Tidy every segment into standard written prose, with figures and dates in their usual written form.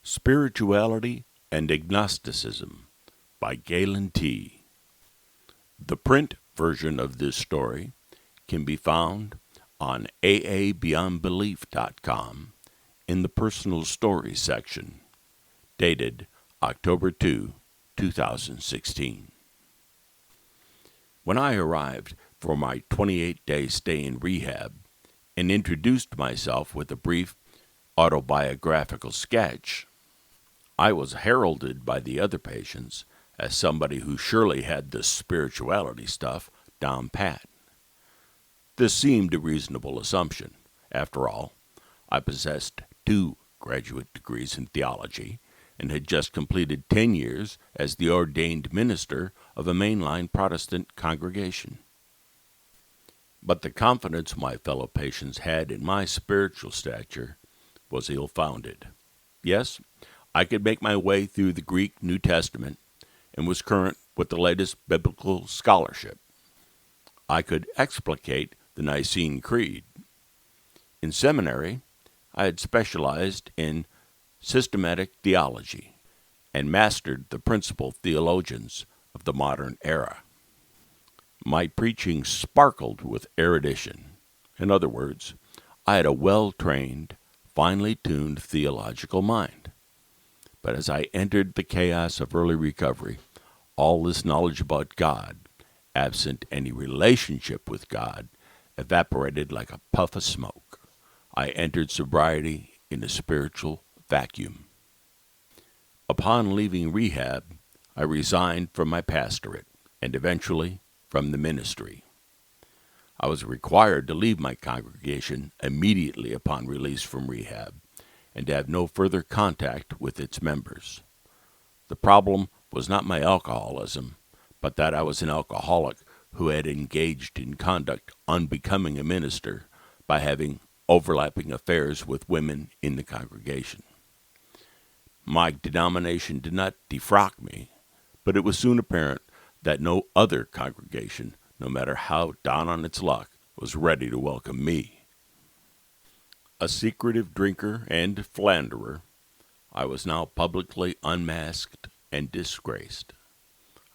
Spirituality and Agnosticism by Galen T. The print version of this story can be found on aabeyondbelief.com in the personal stories section, dated October 2, 2016. When I arrived for my 28-day stay in rehab and introduced myself with a brief autobiographical sketch, I was heralded by the other patients as somebody who surely had the spirituality stuff down pat. This seemed a reasonable assumption. After all, I possessed 2 graduate degrees in theology and had just completed 10 years as the ordained minister of a mainline Protestant congregation. But the confidence my fellow patients had in my spiritual stature was ill-founded. Yes, I could make my way through the Greek New Testament and was current with the latest biblical scholarship. I could explicate the Nicene Creed. In seminary, I had specialized in systematic theology and mastered the principal theologians of the modern era. My preaching sparkled with erudition. In other words, I had a well-trained, finely tuned theological mind. But as I entered the chaos of early recovery, all this knowledge about God, absent any relationship with God, evaporated like a puff of smoke. I entered sobriety in a spiritual vacuum. Upon leaving rehab, I resigned from my pastorate and eventually from the ministry. I was required to leave my congregation immediately upon release from rehab and to have no further contact with its members. The problem was not my alcoholism, but that I was an alcoholic who had engaged in conduct unbecoming a minister by having overlapping affairs with women in the congregation. My denomination did not defrock me, but it was soon apparent that no other congregation, no matter how down on its luck, was ready to welcome me. A secretive drinker and philanderer, I was now publicly unmasked and disgraced.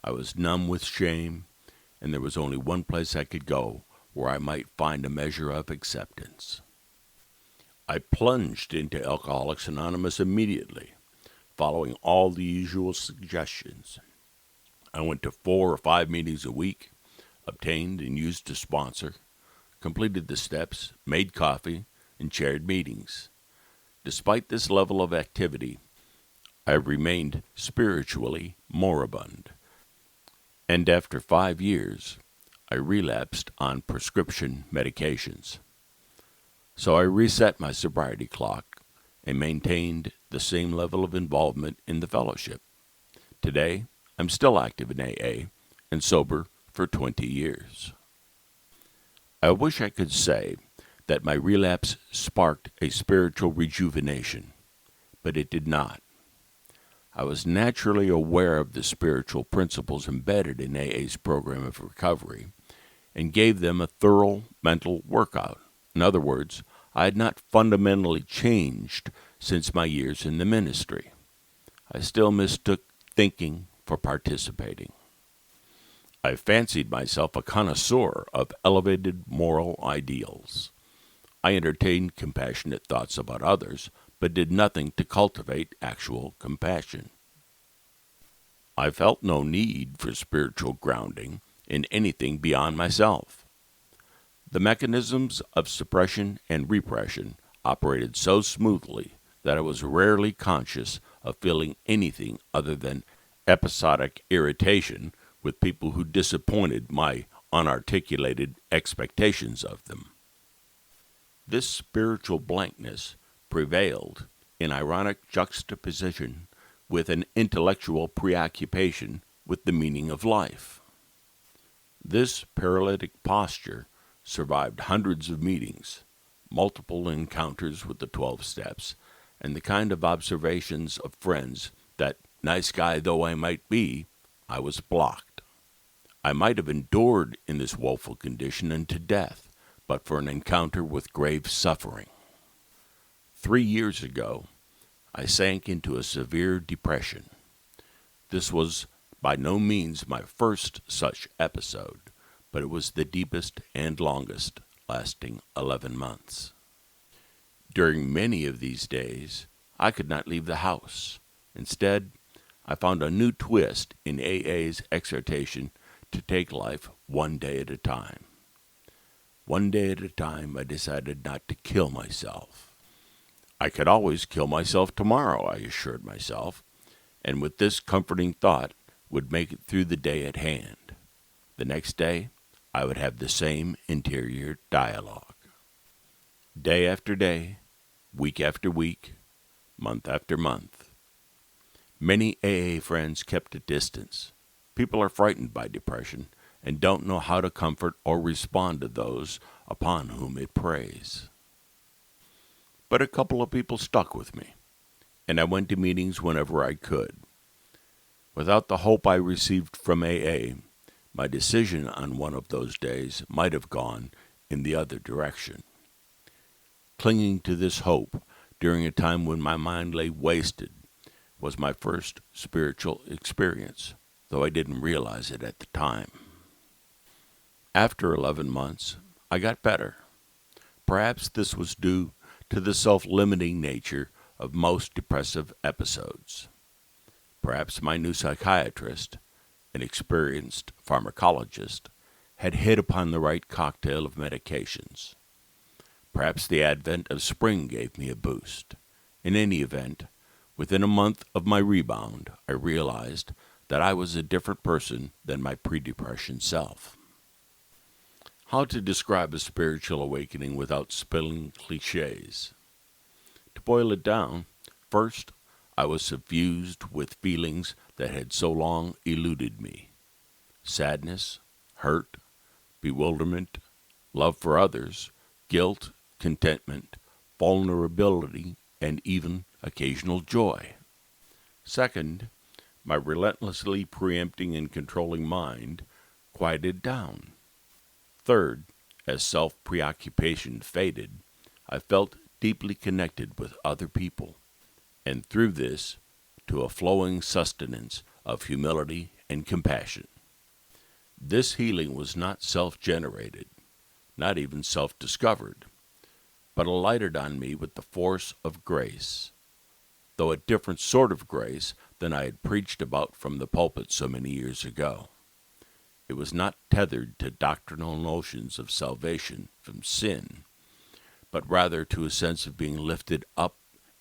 I was numb with shame, and there was only one place I could go where I might find a measure of acceptance. I plunged into Alcoholics Anonymous immediately, following all the usual suggestions. I went to 4 or 5 meetings a week, obtained and used a sponsor, completed the steps, made coffee, and chaired meetings. Despite this level of activity, I remained spiritually moribund. And after 5 years, I relapsed on prescription medications. So I reset my sobriety clock and maintained the same level of involvement in the fellowship. Today, I'm still active in AA and sober for 20 years. I wish I could say that my relapse sparked a spiritual rejuvenation, but it did not. I was naturally aware of the spiritual principles embedded in AA's program of recovery and gave them a thorough mental workout. In other words, I had not fundamentally changed since my years in the ministry. I still mistook thinking for participating. I fancied myself a connoisseur of elevated moral ideals. I entertained compassionate thoughts about others, but did nothing to cultivate actual compassion. I felt no need for spiritual grounding in anything beyond myself. The mechanisms of suppression and repression operated so smoothly that I was rarely conscious of feeling anything other than episodic irritation with people who disappointed my unarticulated expectations of them. This spiritual blankness prevailed in ironic juxtaposition with an intellectual preoccupation with the meaning of life. This paralytic posture survived hundreds of meetings, multiple encounters with the 12 steps, and the kind of observations of friends that, nice guy though I might be, I was blocked. I might have endured in this woeful condition unto death, but for an encounter with grave suffering. 3 years ago, I sank into a severe depression. This was by no means my first such episode, but it was the deepest and longest, lasting 11 months. During many of these days, I could not leave the house. Instead, I found a new twist in AA's exhortation to take life one day at a time. One day at a time, I decided not to kill myself. I could always kill myself tomorrow, I assured myself, and with this comforting thought, would make it through the day at hand. The next day, I would have the same interior dialogue. Day after day, week after week, month after month. Many AA friends kept a distance. People are frightened by depression and don't know how to comfort or respond to those upon whom it preys. But a couple of people stuck with me, and I went to meetings whenever I could. Without the hope I received from AA, my decision on one of those days might have gone in the other direction. Clinging to this hope during a time when my mind lay wasted was my first spiritual experience, though I didn't realize it at the time. After 11 months, I got better. Perhaps this was due to the self-limiting nature of most depressive episodes. Perhaps my new psychiatrist, an experienced pharmacologist, had hit upon the right cocktail of medications. Perhaps the advent of spring gave me a boost. In any event, within a month of my rebound, I realized that I was a different person than my pre-depression self. How to describe a spiritual awakening without spilling cliches? To boil it down, first, I was suffused with feelings that had so long eluded me. Sadness, hurt, bewilderment, love for others, guilt, contentment, vulnerability, and even occasional joy. Second, my relentlessly preempting and controlling mind quieted down. Third, as self-preoccupation faded, I felt deeply connected with other people, and through this, to a flowing sustenance of humility and compassion. This healing was not self-generated, not even self-discovered, but alighted on me with the force of grace, though a different sort of grace than I had preached about from the pulpit so many years ago. It was not tethered to doctrinal notions of salvation from sin, but rather to a sense of being lifted up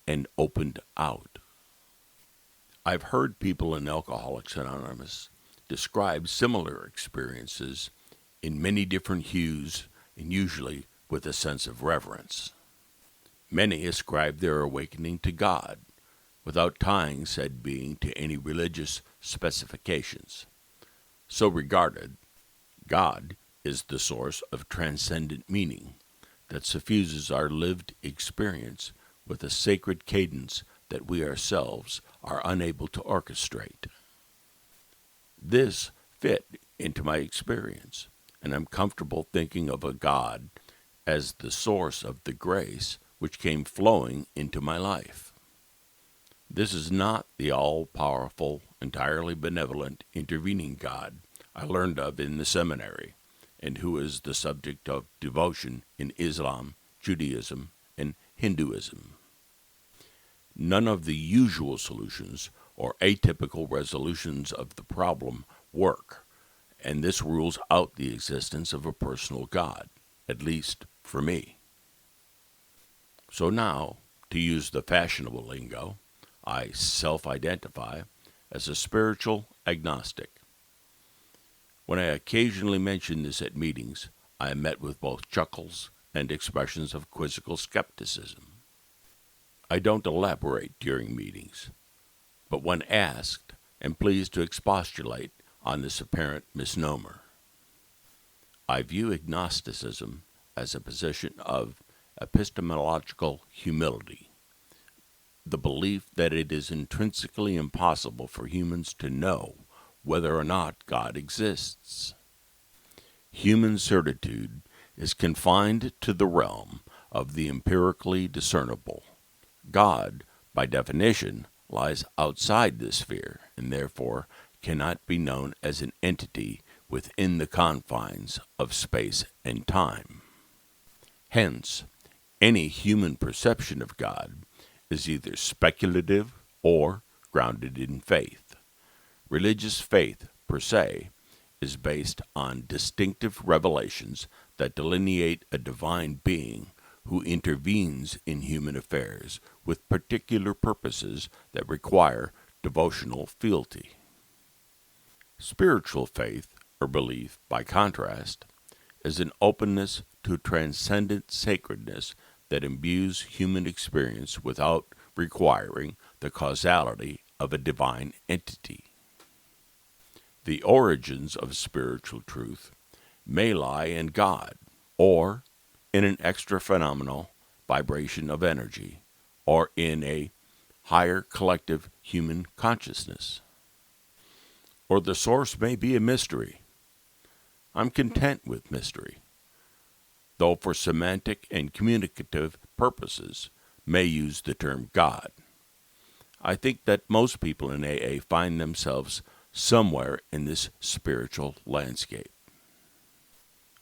and opened out. I've heard people in Alcoholics Anonymous describe similar experiences in many different hues and usually with a sense of reverence. Many ascribe their awakening to God, without tying said being to any religious specifications. So regarded, God is the source of transcendent meaning that suffuses our lived experience with a sacred cadence that we ourselves are unable to orchestrate. This fit into my experience, and I'm comfortable thinking of a God as the source of the grace which came flowing into my life. This is not the all-powerful, entirely benevolent, intervening God I learned of in the seminary, and who is the subject of devotion in Islam, Judaism, and Hinduism. None of the usual solutions or atypical resolutions of the problem work, and this rules out the existence of a personal God, at least for me. So now, to use the fashionable lingo, I self-identify as a spiritual agnostic. When I occasionally mention this at meetings, I am met with both chuckles and expressions of quizzical skepticism. I don't elaborate during meetings, but when asked, am pleased to expostulate on this apparent misnomer. I view agnosticism as a position of epistemological humility, the belief that it is intrinsically impossible for humans to know whether or not God exists. Human certitude is confined to the realm of the empirically discernible. God by definition, lies outside this sphere and therefore cannot be known as an entity within the confines of space and time. Hence, any human perception of God is either speculative or grounded in faith. Religious faith, per se, is based on distinctive revelations that delineate a divine being who intervenes in human affairs with particular purposes that require devotional fealty. Spiritual faith, or belief, by contrast, is an openness to transcendent sacredness that imbues human experience without requiring the causality of a divine entity. The origins of spiritual truth may lie in God, or in an extra-phenomenal vibration of energy, or in a higher collective human consciousness. Or the source may be a mystery. I'm content with mystery, though for semantic and communicative purposes may use the term God. I think that most people in AA find themselves somewhere in this spiritual landscape.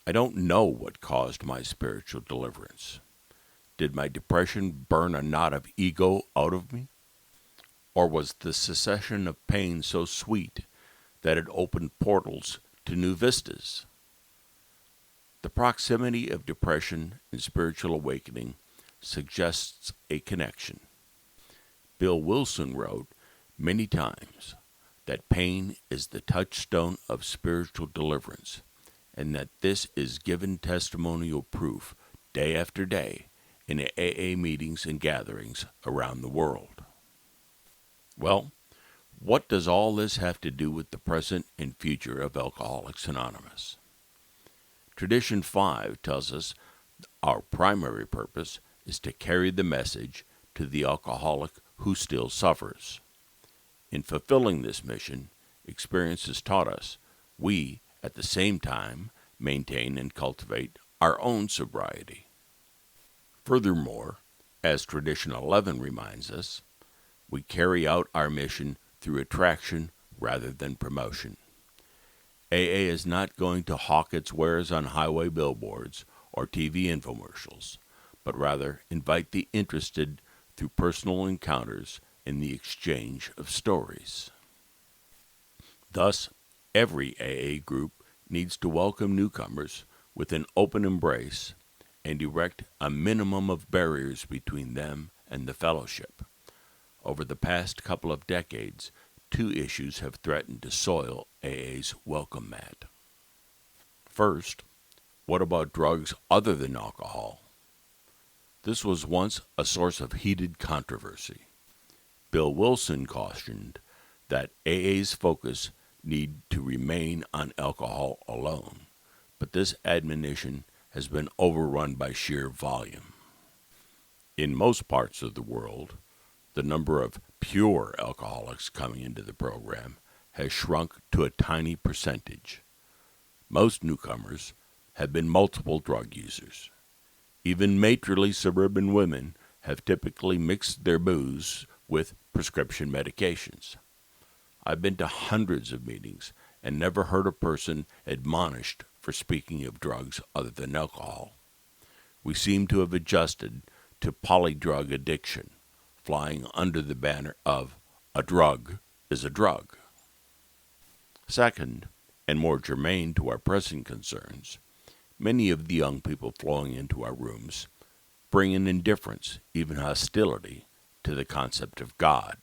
I don't know what caused my spiritual deliverance. Did my depression burn a knot of ego out of me? Or was the cessation of pain so sweet that it opened portals to new vistas? The proximity of depression and spiritual awakening suggests a connection. Bill Wilson wrote many times that pain is the touchstone of spiritual deliverance, and that this is given testimonial proof day after day in AA meetings and gatherings around the world. Well, what does all this have to do with the present and future of Alcoholics Anonymous? Tradition 5 tells us our primary purpose is to carry the message to the alcoholic who still suffers. In fulfilling this mission, experience has taught us we, at the same time, maintain and cultivate our own sobriety. Furthermore, as Tradition 11 reminds us, we carry out our mission through attraction rather than promotion. AA is not going to hawk its wares on highway billboards or TV infomercials, but rather invite the interested through personal encounters in the exchange of stories. Thus, every AA group needs to welcome newcomers with an open embrace and erect a minimum of barriers between them and the fellowship. Over the past couple of decades, 2 issues have threatened to soil AA's welcome mat. First, what about drugs other than alcohol? This was once a source of heated controversy. Bill Wilson cautioned that AA's focus need to remain on alcohol alone, but this admonition has been overrun by sheer volume. In most parts of the world, the number of pure alcoholics coming into the program has shrunk to a tiny percentage. Most newcomers have been multiple drug users. Even matronly suburban women have typically mixed their booze with prescription medications. I've been to hundreds of meetings and never heard a person admonished for speaking of drugs other than alcohol. We seem to have adjusted to polydrug addiction, flying under the banner of a drug is a drug. Second, and more germane to our present concerns, many of the young people flowing into our rooms bring an indifference, even hostility, to the concept of God.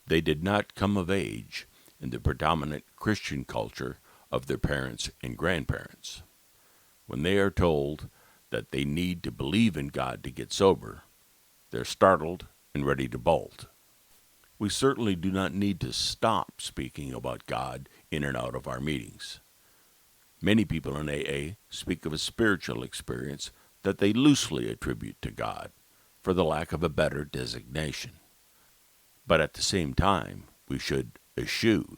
They did not come of age in the predominant Christian culture of their parents and grandparents. When they are told that they need to believe in God to get sober, they're startled and ready to bolt. We certainly do not need to stop speaking about God in and out of our meetings. Many people in AA speak of a spiritual experience that they loosely attribute to God, for the lack of a better designation. But at the same time, we should eschew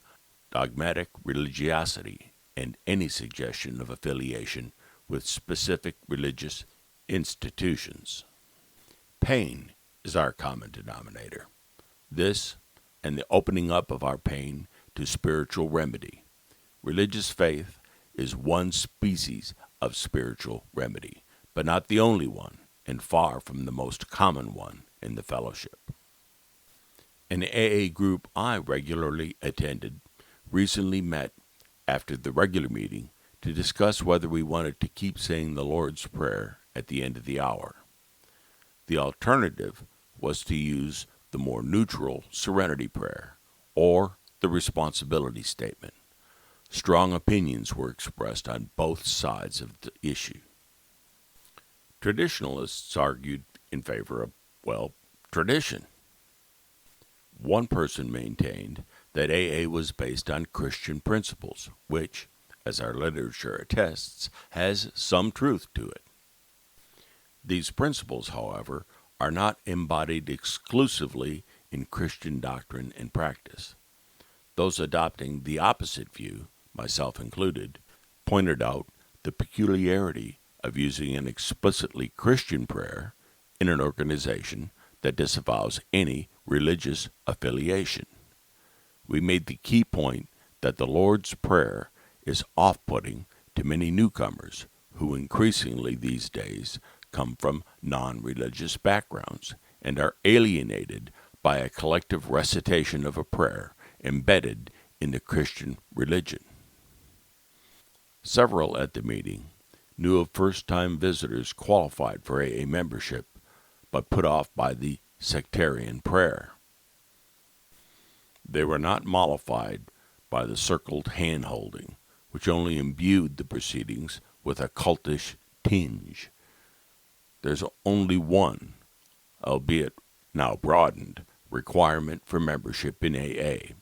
dogmatic religiosity and any suggestion of affiliation with specific religious institutions. Pain is our common denominator. This and the opening up of our pain to spiritual remedy. Religious faith is one species of spiritual remedy, but not the only one, and far from the most common one in the fellowship. An AA group I regularly attended recently met after the regular meeting to discuss whether we wanted to keep saying the Lord's Prayer at the end of the hour. The alternative was to use the more neutral Serenity Prayer or the responsibility statement. Strong opinions were expressed on both sides of the issue. Traditionalists argued in favor of, tradition. One person maintained that AA was based on Christian principles, which, as our literature attests, has some truth to it. These principles, however, are not embodied exclusively in Christian doctrine and practice. Those adopting the opposite view, myself included, pointed out the peculiarity of using an explicitly Christian prayer in an organization that disavows any religious affiliation. We made the key point that the Lord's Prayer is off-putting to many newcomers who increasingly these days come from non-religious backgrounds and are alienated by a collective recitation of a prayer embedded in the Christian religion. Several at the meeting knew of first-time visitors qualified for AA membership, but put off by the sectarian prayer. They were not mollified by the circled hand-holding, which only imbued the proceedings with a cultish tinge. There's only one, albeit now broadened, requirement for membership in AA,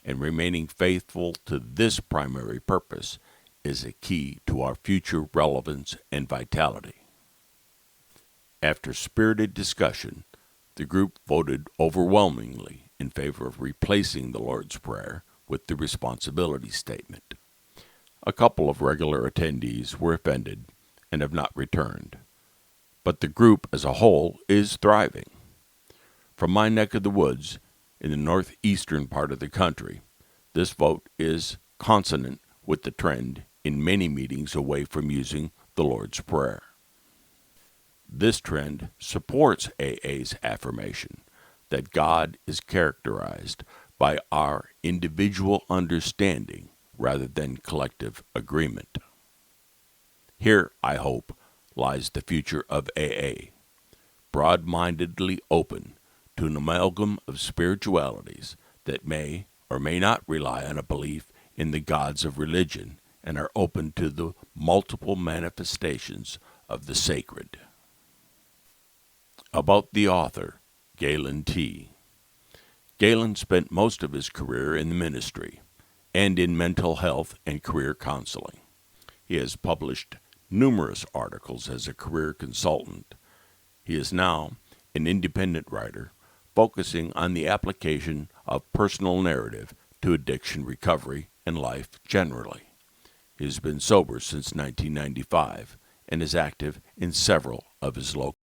and remaining faithful to this primary purpose is a key to our future relevance and vitality. After spirited discussion, the group voted overwhelmingly in favor of replacing the Lord's Prayer with the responsibility statement. A couple of regular attendees were offended and have not returned, but the group as a whole is thriving. From my neck of the woods, in the northeastern part of the country, this vote is consonant with the trend in many meetings away from using the Lord's Prayer. This trend supports AA's affirmation that God is characterized by our individual understanding rather than collective agreement. Here, I hope, lies the future of AA, broad-mindedly open to an amalgam of spiritualities that may or may not rely on a belief in the gods of religion and are open to the multiple manifestations of the sacred. About the author, Galen T. Galen spent most of his career in the ministry and in mental health and career counseling. He has published numerous articles as a career consultant. He is now an independent writer focusing on the application of personal narrative to addiction recovery and life generally. He has been sober since 1995 and is active in several of his local